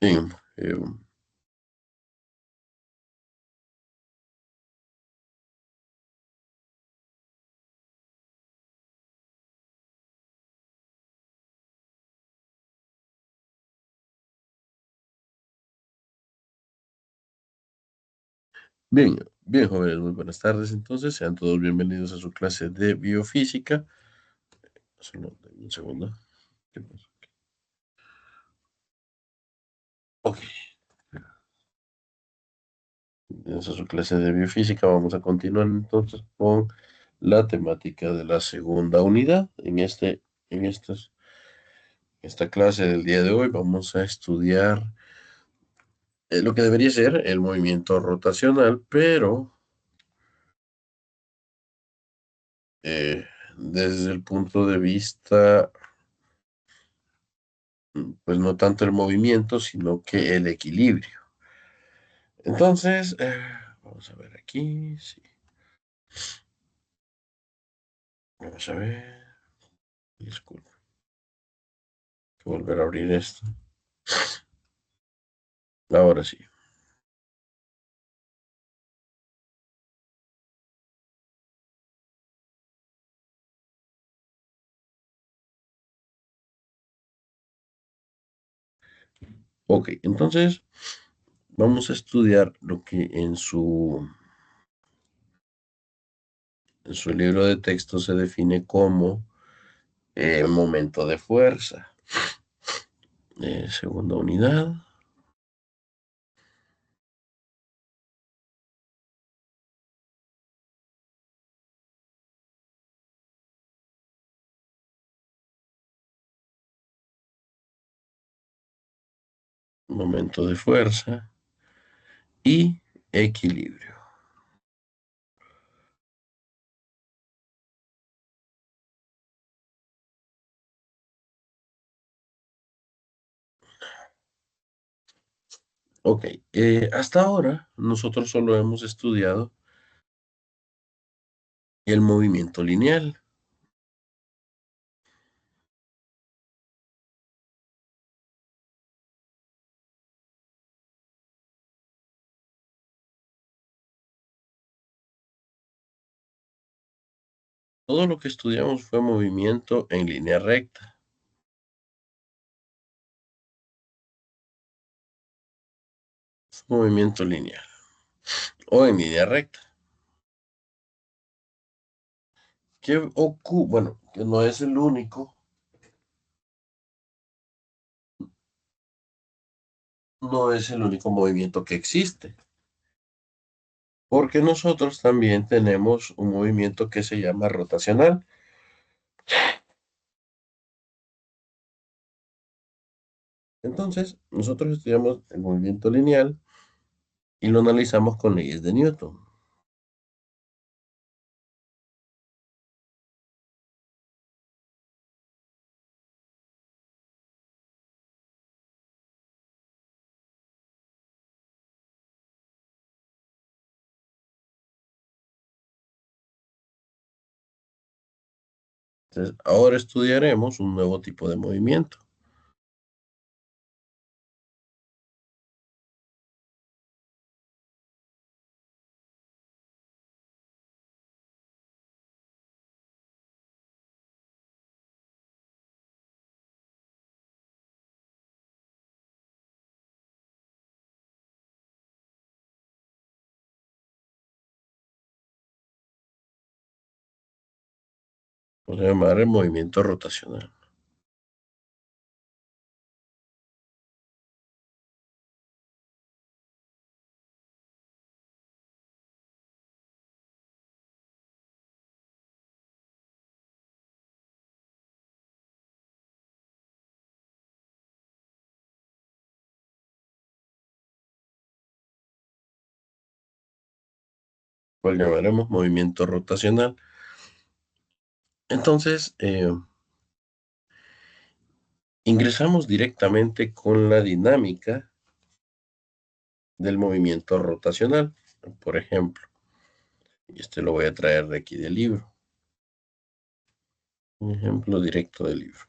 Bien, bien, bien, jóvenes, muy buenas tardes. Entonces, sean todos bienvenidos a su clase de biofísica. Solo denme un segundo. ¿Qué pasa? Ok, bienvenidos a su clase de biofísica. Vamos a continuar entonces con la temática de la segunda unidad. En esta clase del día de hoy vamos a estudiar lo que debería ser el movimiento rotacional, pero eh, desde el punto de vista, pues no tanto el movimiento, sino que el equilibrio. Entonces, vamos a ver aquí. Sí, vamos a ver. Disculpe, hay que volver a abrir esto. Ahora sí. Ok, entonces vamos a estudiar lo que en su libro de texto se define como momento de fuerza. Segunda unidad, momento de fuerza y equilibrio. Ok, hasta ahora nosotros solo hemos estudiado el movimiento lineal. Todo lo que estudiamos fue movimiento en línea recta, movimiento lineal o en línea recta. Bueno, que no es el único, no es el único movimiento que existe, porque nosotros también tenemos un movimiento que se llama rotacional. Entonces, nosotros estudiamos el movimiento lineal y lo analizamos con leyes de Newton. Entonces, ahora estudiaremos un nuevo tipo de movimiento. Vamos a llamar el movimiento rotacional. Lo llamaremos movimiento rotacional. Entonces, ingresamos directamente con la dinámica del movimiento rotacional. Por ejemplo, y este lo voy a traer de aquí del libro. Un ejemplo directo del libro.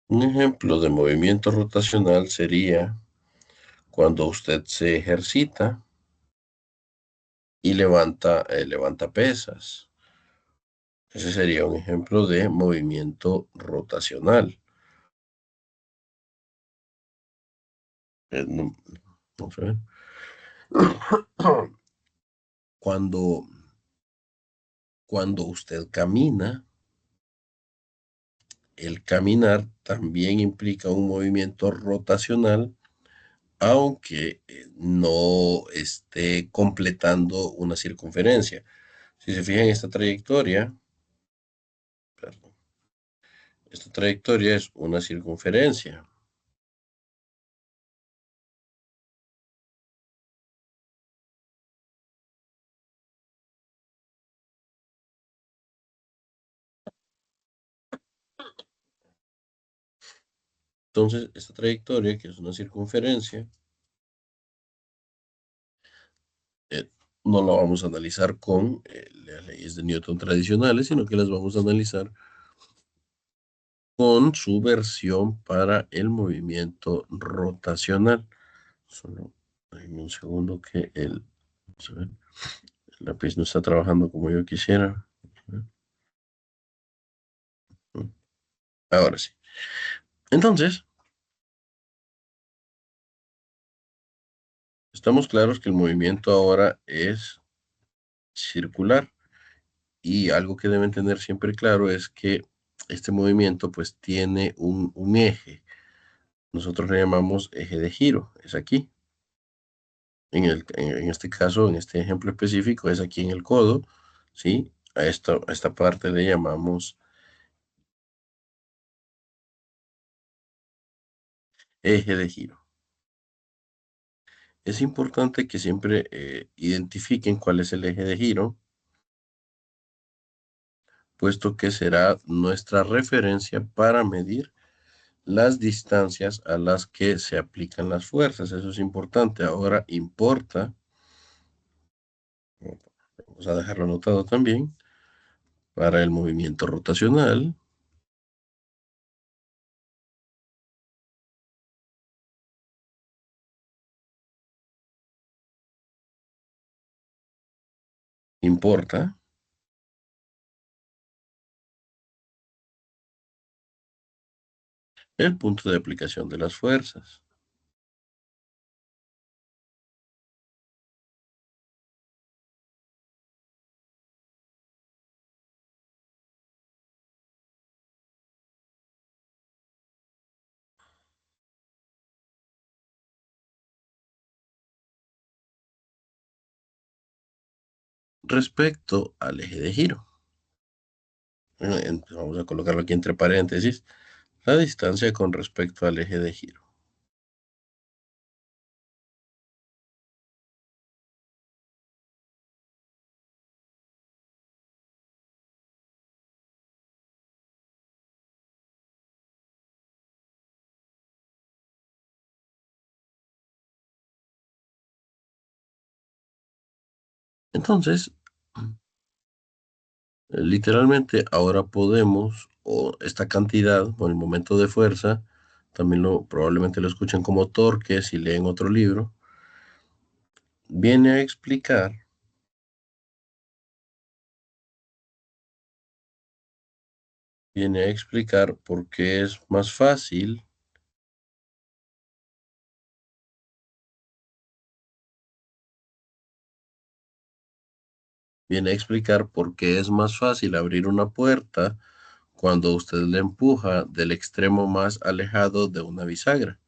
Un ejemplo de movimiento rotacional sería cuando usted se ejercita y levanta pesas. Ese sería un ejemplo de movimiento rotacional. No, vamos a ver. Cuando, cuando usted camina, el caminar también implica un movimiento rotacional, aunque no esté completando una circunferencia. Si se fijan en esta trayectoria, perdón, esta trayectoria es una circunferencia. Entonces, esta trayectoria, que es una circunferencia, eh, no la vamos a analizar con las leyes de Newton tradicionales, sino que las vamos a analizar con su versión para el movimiento rotacional. Solo dame un segundo que vamos a ver, el lápiz no está trabajando como yo quisiera. Ahora sí. Entonces, estamos claros que el movimiento ahora es circular y algo que deben tener siempre claro es que este movimiento pues tiene un eje. Nosotros le llamamos eje de giro. Es aquí. En este caso, en este ejemplo específico, es aquí en el codo, ¿sí? A esta parte le llamamos eje de giro. Es importante que siempre identifiquen cuál es el eje de giro, puesto que será nuestra referencia para medir las distancias a las que se aplican las fuerzas. Eso es importante. Ahora importa, vamos a dejarlo anotado también, para el movimiento rotacional, importa el punto de aplicación de las fuerzas. Respecto al eje de giro. Vamos a colocarlo aquí entre paréntesis, la distancia con respecto al eje de giro. Entonces, literalmente ahora podemos, o esta cantidad, o el momento de fuerza, también probablemente lo escuchen como torque si leen otro libro, viene a explicar, viene a explicar por qué es más fácil, viene a explicar por qué es más fácil abrir una puerta cuando usted le empuja del extremo más alejado de una bisagra.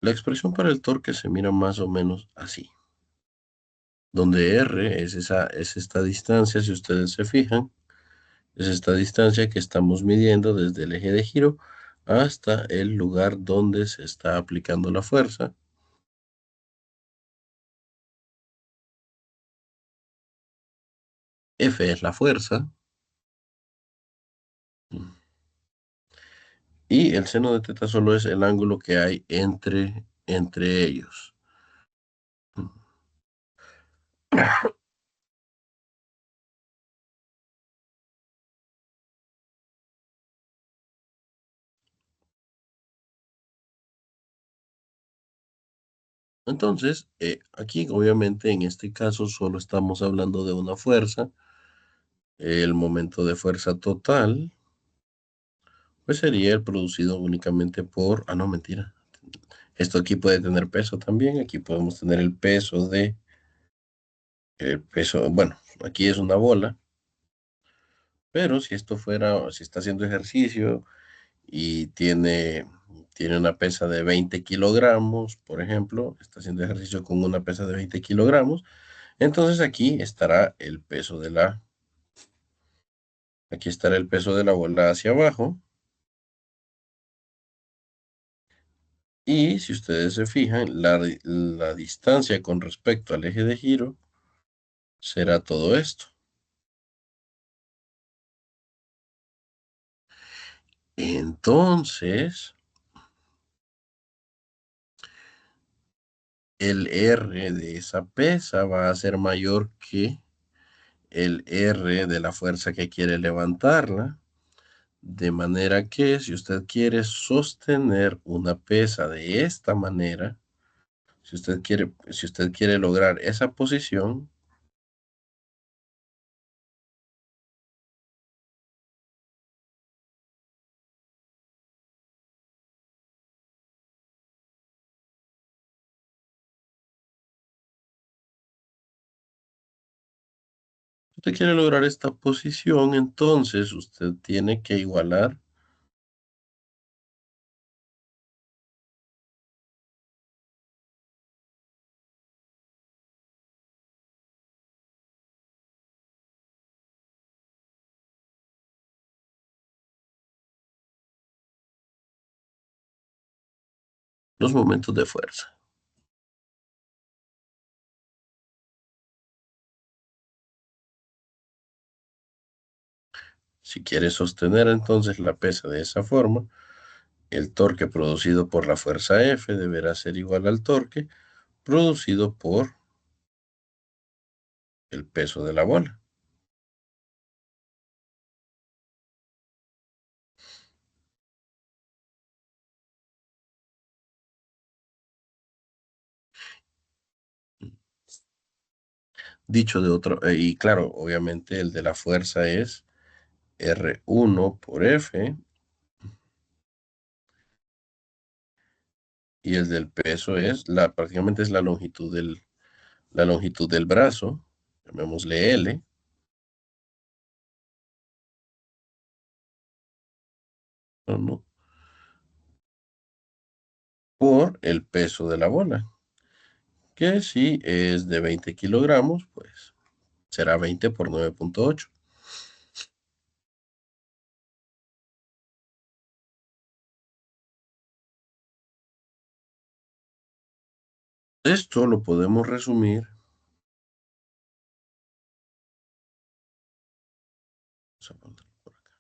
La expresión para el torque se mira más o menos así, donde R es esta distancia, si ustedes se fijan, es esta distancia que estamos midiendo desde el eje de giro hasta el lugar donde se está aplicando la fuerza. F es la fuerza Y el seno de teta solo es el ángulo que hay entre ellos. Entonces, aquí obviamente en este caso solo estamos hablando de una fuerza. El momento de fuerza total, pues sería el producido únicamente por... Ah, no, mentira. Esto aquí puede tener peso también. Aquí podemos tener el peso de... El peso, bueno, aquí es una bola, pero si esto fuera, si está haciendo ejercicio y tiene una pesa de 20 kilogramos, por ejemplo, está haciendo ejercicio con una pesa de 20 kilogramos, entonces aquí estará el peso de la bola hacia abajo. Y si ustedes se fijan, la distancia con respecto al eje de giro será todo esto. Entonces, el R de esa pesa va a ser mayor que el R de la fuerza que quiere levantarla. De manera que si usted quiere sostener una pesa de esta manera, si usted quiere lograr esa posición, entonces usted tiene que igualar los momentos de fuerza. Si quiere sostener entonces la pesa de esa forma, el torque producido por la fuerza F deberá ser igual al torque producido por el peso de la bola. Dicho de otro, y claro, obviamente el de la fuerza es R1 por F y el del peso es prácticamente es la longitud del brazo, llamémosle L, ¿no? Por el peso de la bola, que si es de 20 kilogramos, pues será 20 por 9,8. Esto lo podemos resumir. Vamos a poner por acá.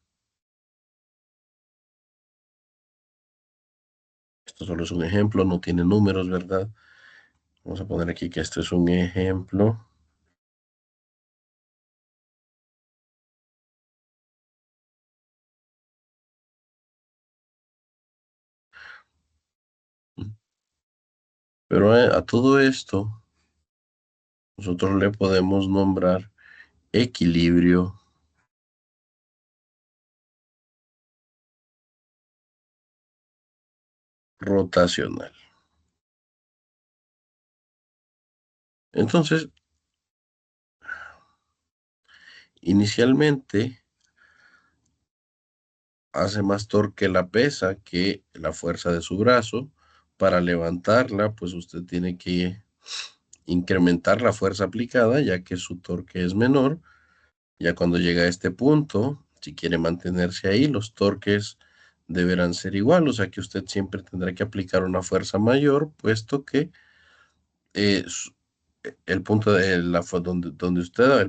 Esto solo es un ejemplo, no tiene números, ¿verdad? Vamos a poner aquí que este es un ejemplo. Pero a todo esto, nosotros le podemos nombrar equilibrio rotacional. Entonces, inicialmente hace más torque la pesa que la fuerza de su brazo. Para levantarla, pues usted tiene que incrementar la fuerza aplicada, ya que su torque es menor. Ya cuando llega a este punto, si quiere mantenerse ahí, los torques deberán ser igual, o sea que usted siempre tendrá que aplicar una fuerza mayor, puesto que eh, su- el punto el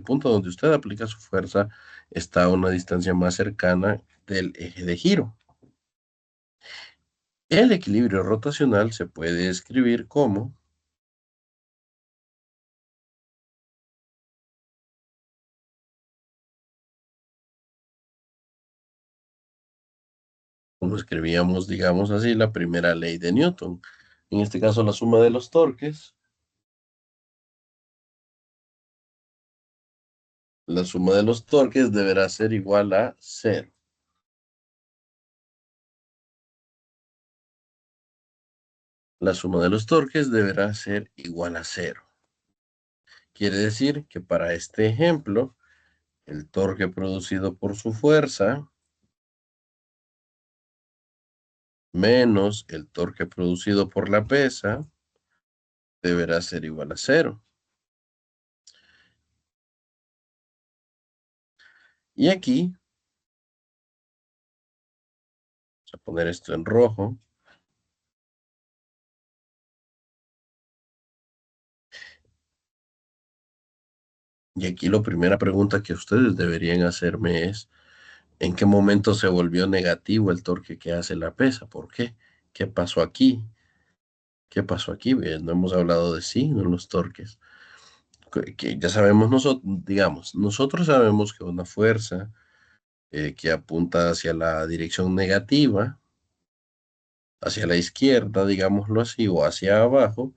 punto donde usted aplica su fuerza está a una distancia más cercana del eje de giro. El equilibrio rotacional se puede escribir como, como escribíamos, digamos así, la primera ley de Newton. En este caso, la suma de los torques. La suma de los torques deberá ser igual a cero. La suma de los torques deberá ser igual a cero. Quiere decir que para este ejemplo, el torque producido por su fuerza menos el torque producido por la pesa deberá ser igual a cero. Y aquí, vamos a poner esto en rojo. Y aquí la primera pregunta que ustedes deberían hacerme es, ¿en qué momento se volvió negativo el torque que hace la pesa? ¿Por qué? ¿Qué pasó aquí? ¿Qué pasó aquí? No hemos hablado de signos en los torques. Que ya sabemos nosotros, digamos, nosotros sabemos que una fuerza que apunta hacia la dirección negativa, hacia la izquierda, digámoslo así, o hacia abajo,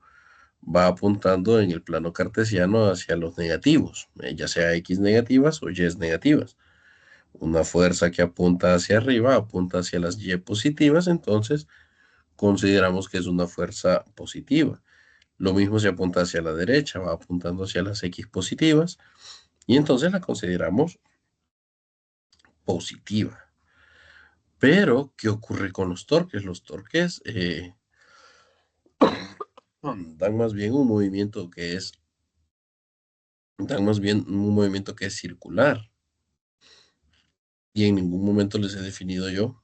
va apuntando en el plano cartesiano hacia los negativos, ya sea X negativas o Y negativas. Una fuerza que apunta hacia arriba apunta hacia las Y positivas, entonces consideramos que es una fuerza positiva. Lo mismo si apunta hacia la derecha, va apuntando hacia las X positivas y entonces la consideramos positiva. Pero, ¿qué ocurre con los torques? Los torques dan más bien un movimiento que es, dan más bien un movimiento que es circular. Y en ningún momento les he definido yo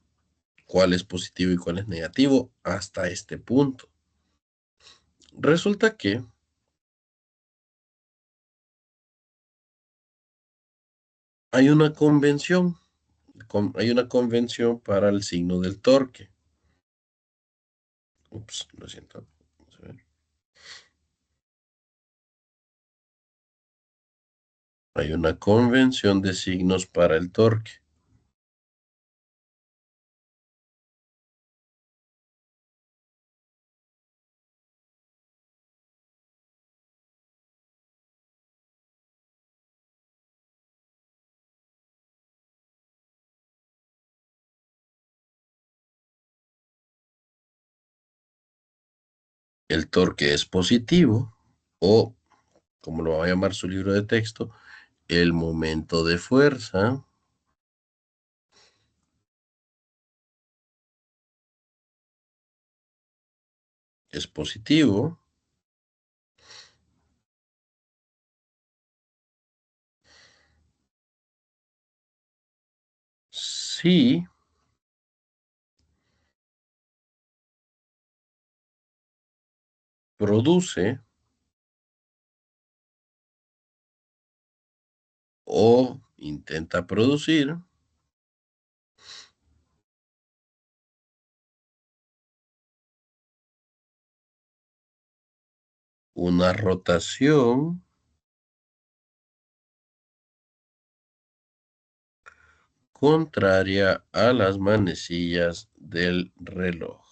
cuál es positivo y cuál es negativo hasta este punto. Resulta que hay una convención, hay una convención para el signo del torque. Ups, lo siento. Vamos a ver. Hay una convención de signos para el torque. El torque es positivo o, como lo va a llamar su libro de texto, el momento de fuerza es positivo si produce o intenta producir una rotación contraria a las manecillas del reloj.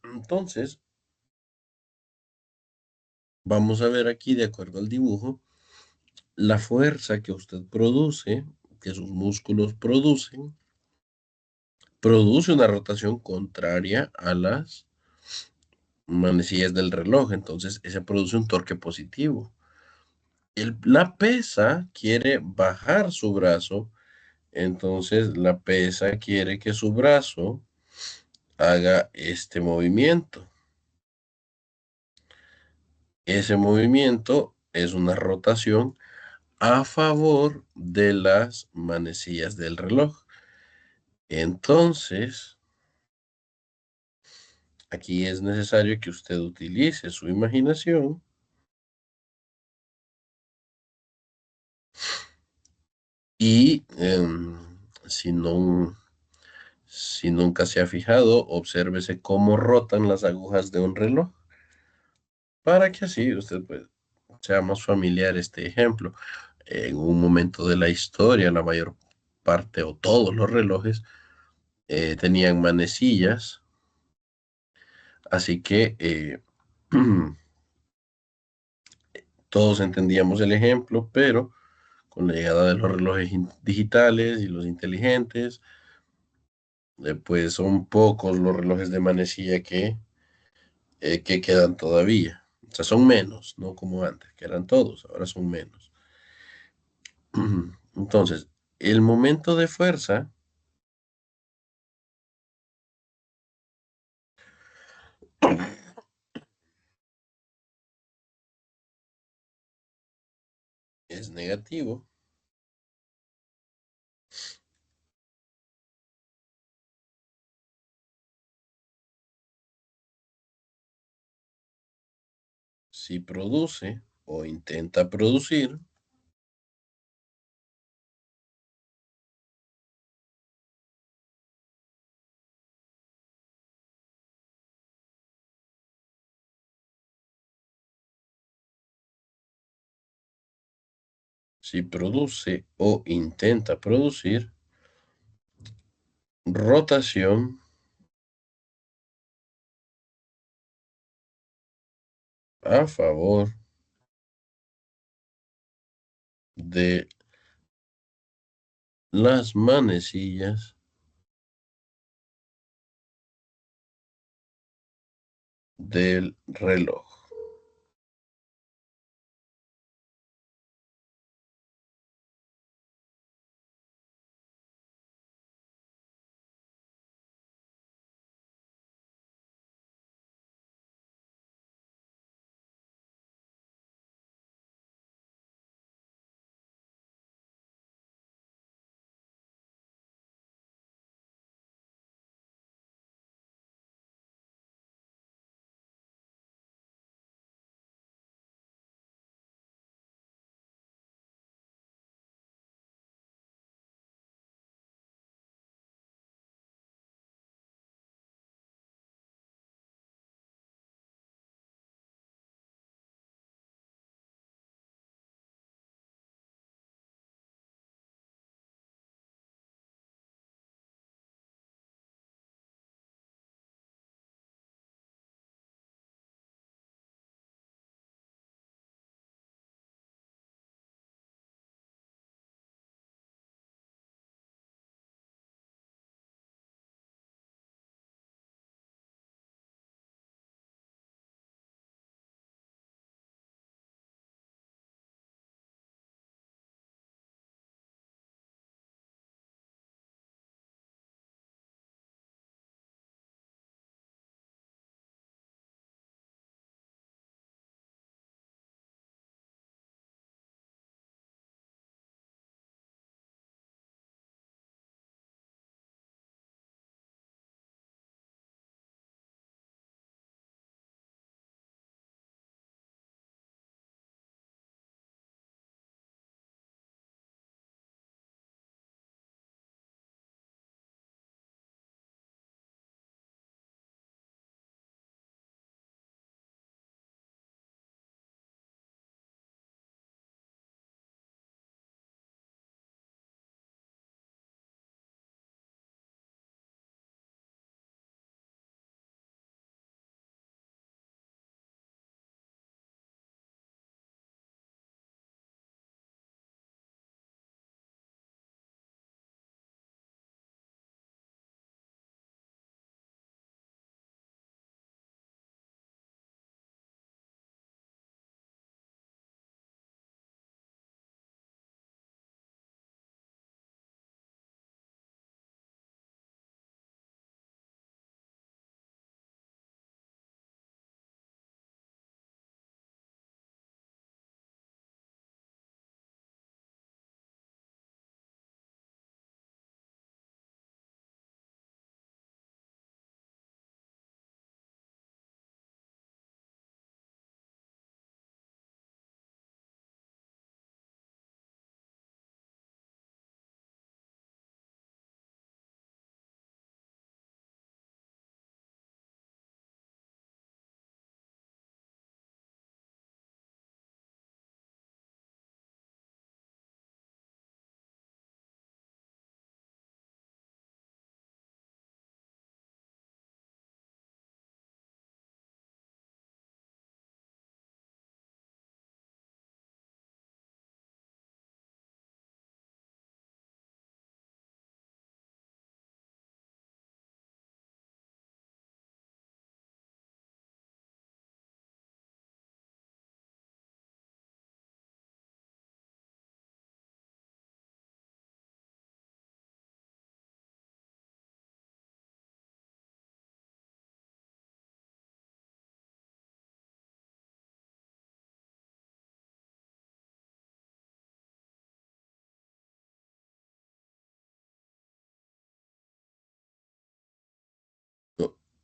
Entonces, vamos a ver aquí, de acuerdo al dibujo, la fuerza que usted produce, que sus músculos producen, produce una rotación contraria a las manecillas del reloj. Entonces, ese produce un torque positivo. La pesa quiere bajar su brazo, entonces la pesa quiere que su brazo haga este movimiento. Ese movimiento es una rotación a favor de las manecillas del reloj. Entonces, aquí es necesario que usted utilice su imaginación y si nunca se ha fijado, obsérvese cómo rotan las agujas de un reloj para que así usted pues, sea más familiar este ejemplo. En un momento de la historia, la mayor parte o todos los relojes tenían manecillas, así que todos entendíamos el ejemplo, pero con la llegada de los relojes digitales y los inteligentes, pues son pocos los relojes de manecilla que quedan todavía. O sea, son menos, no como antes, que eran todos, ahora son menos. Entonces, el momento de fuerza es negativo si produce o intenta producir, si produce o intenta producir rotación a favor de las manecillas del reloj.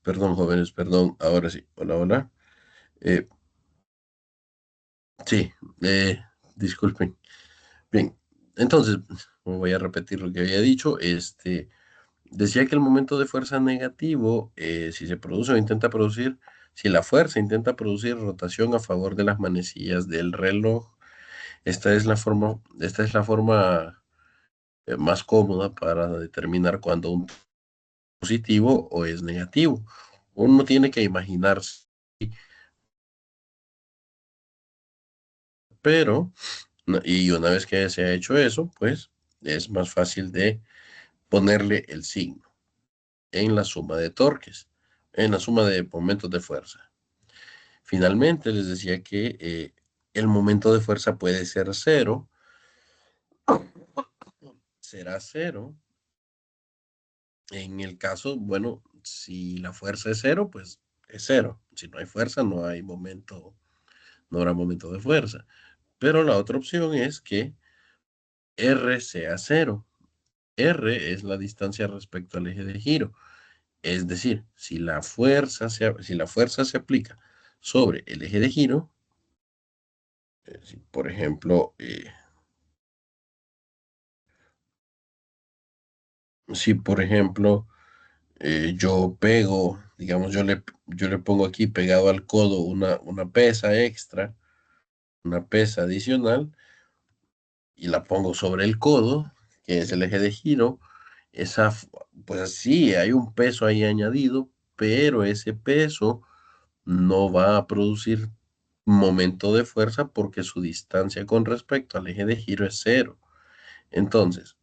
Perdón, jóvenes, perdón. Ahora sí. Hola, hola. Eh, sí, eh, disculpen. Bien, entonces, voy a repetir lo que había dicho. Decía que el momento de fuerza negativo, si se produce o intenta producir, si la fuerza intenta producir rotación a favor de las manecillas del reloj, esta es la forma más cómoda para determinar cuando un positivo o es negativo. Uno tiene que imaginarse, pero, y una vez que se ha hecho eso, pues es más fácil de ponerle el signo en la suma de torques, en la suma de momentos de fuerza. Finalmente, les decía que el momento de fuerza puede ser cero, será cero. En el caso, bueno, si la fuerza es cero, pues es cero. Si no hay fuerza, no habrá momento de fuerza. Pero la otra opción es que R sea cero. R es la distancia respecto al eje de giro. Es decir, si la fuerza se aplica sobre el eje de giro, si por ejemplo, si por ejemplo yo pego, digamos, yo le pongo aquí pegado al codo una pesa extra, una pesa adicional, y la pongo sobre el codo, que es el eje de giro, esa, f- pues sí, hay un peso ahí añadido, pero ese peso no va a producir momento de fuerza porque su distancia con respecto al eje de giro es cero. Entonces,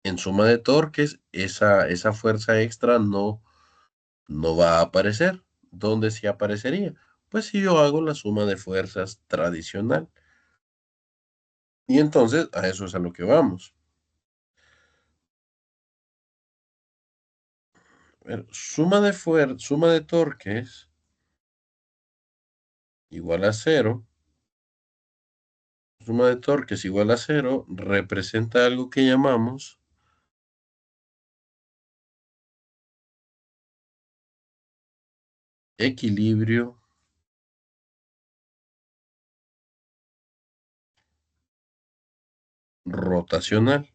en suma de torques, esa fuerza extra no va a aparecer. ¿Dónde sí aparecería? Pues si yo hago la suma de fuerzas tradicional. Y entonces a eso es a lo que vamos. A ver, suma de torques igual a cero. Suma de torques igual a cero representa algo que llamamos equilibrio rotacional.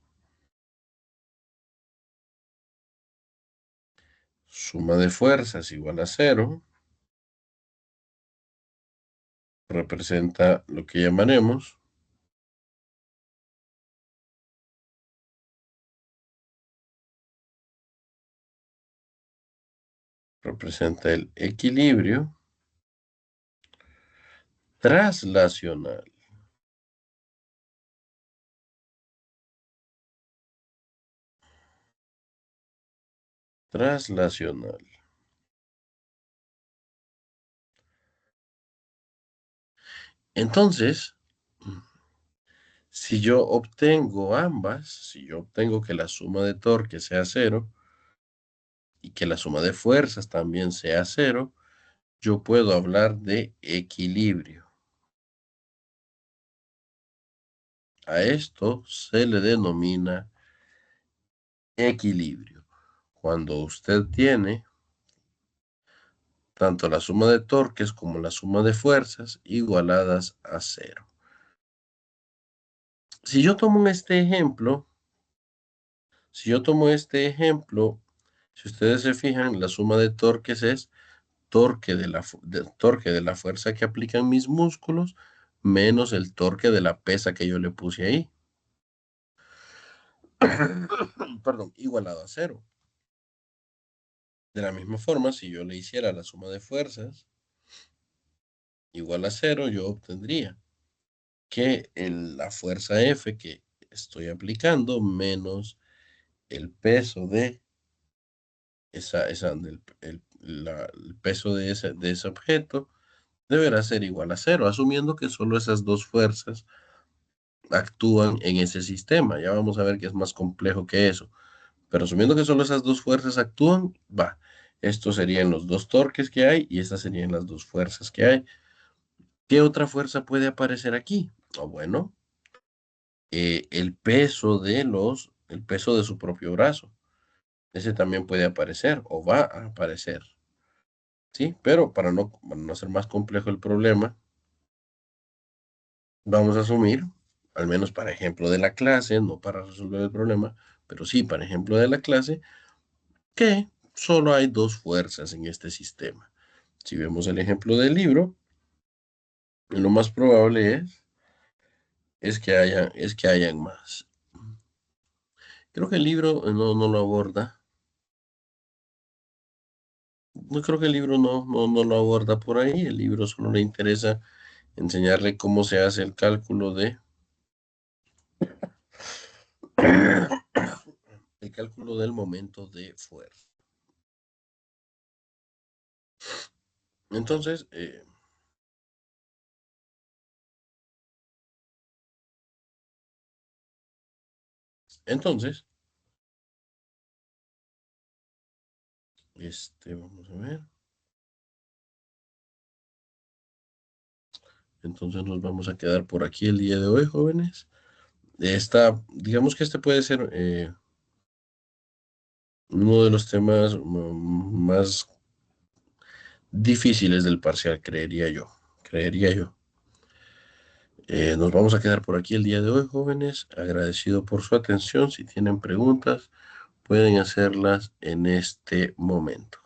Suma de fuerzas igual a cero representa lo que llamaremos, representa el equilibrio traslacional. Traslacional. Entonces, si yo obtengo que la suma de torque sea cero y que la suma de fuerzas también sea cero, yo puedo hablar de equilibrio. A esto se le denomina equilibrio. Cuando usted tiene tanto la suma de torques como la suma de fuerzas igualadas a cero. Si yo tomo este ejemplo, si yo tomo este ejemplo, si ustedes se fijan, la suma de torques es torque de la fuerza que aplican mis músculos menos el torque de la pesa que yo le puse ahí. Perdón, igualado a cero. De la misma forma, si yo le hiciera la suma de fuerzas igual a cero, yo obtendría que la fuerza F que estoy aplicando menos el peso de el peso de ese objeto deberá ser igual a cero, asumiendo que solo esas dos fuerzas actúan en ese sistema. Ya vamos a ver que es más complejo que eso. Pero asumiendo que solo esas dos fuerzas actúan, va. Estos serían los dos torques que hay y estas serían las dos fuerzas que hay. ¿Qué otra fuerza puede aparecer aquí? Bueno, el peso de su propio brazo. Ese también puede aparecer o va a aparecer. ¿sí? Pero para no hacer más complejo el problema, vamos a asumir, al menos para ejemplo de la clase, no para resolver el problema, pero sí para ejemplo de la clase, que solo hay dos fuerzas en este sistema. Si vemos el ejemplo del libro, lo más probable es que hayan más. Creo que el libro no lo aborda. No creo que el libro no lo aborda por ahí. El libro solo le interesa enseñarle cómo se hace el cálculo el cálculo del momento de fuerza. Entonces, entonces, vamos a ver. Entonces nos vamos a quedar por aquí el día de hoy, jóvenes. Digamos que este puede ser uno de los temas más difíciles del parcial, creería yo. Creería yo. Nos vamos a quedar por aquí el día de hoy, jóvenes. Agradecido por su atención. Si tienen preguntas, pueden hacerlas en este momento.